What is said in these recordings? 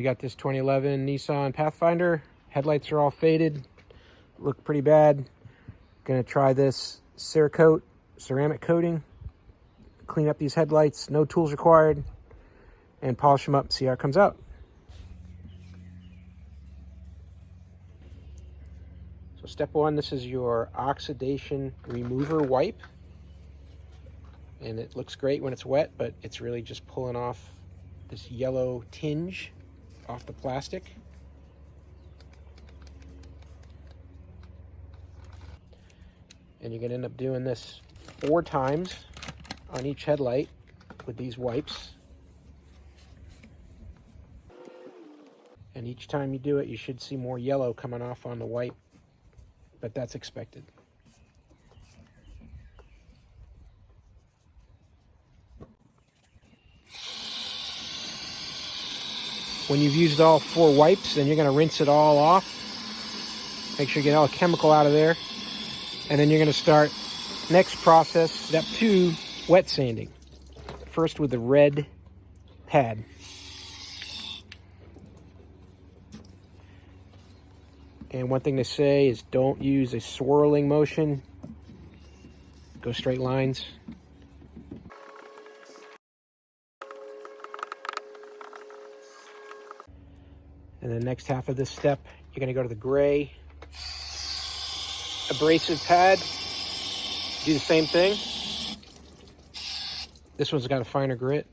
You got this 2011 Nissan Pathfinder. Headlights are all faded, look pretty bad. Gonna try this Cerakote ceramic coating. Clean up these headlights, no tools required, and polish them up, see how it comes out. So step one, this is your oxidation remover wipe. And it looks great when it's wet, but it's really just pulling off this yellow tinge off the plastic. And you're gonna end up doing this 4 times on each headlight with these wipes. And each time you do it, you should see more yellow coming off on the wipe, but that's expected. When you've used all 4 wipes, then you're going to rinse it all off. Make sure you get all the chemical out of there. And then you're going to start next process, step 2, wet sanding. First with the red pad. And one thing to say is don't use a swirling motion. Go straight lines. And the next half of this step, you're gonna go to the gray abrasive pad. Do the same thing. This one's got a finer grit.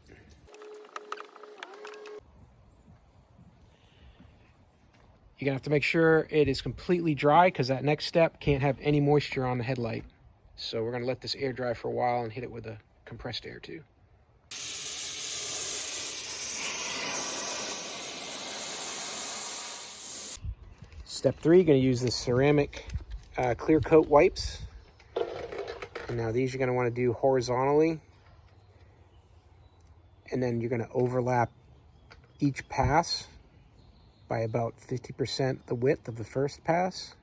You're gonna have to make sure it is completely dry because that next step can't have any moisture on the headlight. So we're gonna let this air dry for a while and hit it with a compressed air too. Step 3, you're going to use the ceramic clear coat wipes. And now these you're going to want to do horizontally. And then you're going to overlap each pass by about 50% the width of the first pass.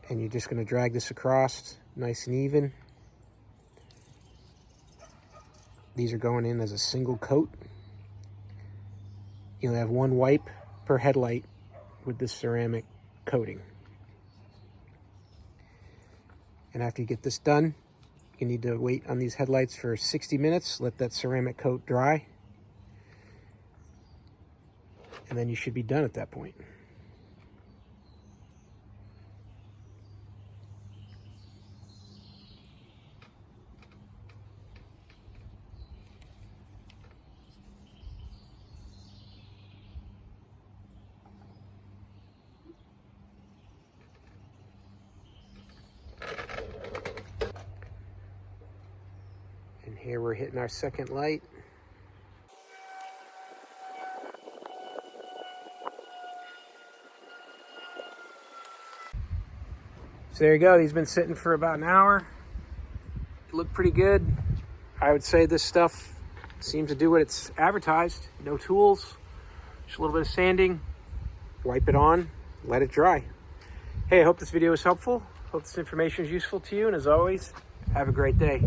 And you're just going to drag this across nice and even. These are going in as a single coat. You'll have 1 wipe per headlight with this ceramic coating. And after you get this done, you need to wait on these headlights for 60 minutes, let that ceramic coat dry, and then you should be done at that point. And here we're hitting our second light. So there you go. These have been sitting for about an hour. It looked pretty good. I would say this stuff seems to do what it's advertised. No tools, just a little bit of sanding. Wipe it on, let it dry. Hey, I hope this video was helpful. Hope this information is useful to you. And as always, have a great day.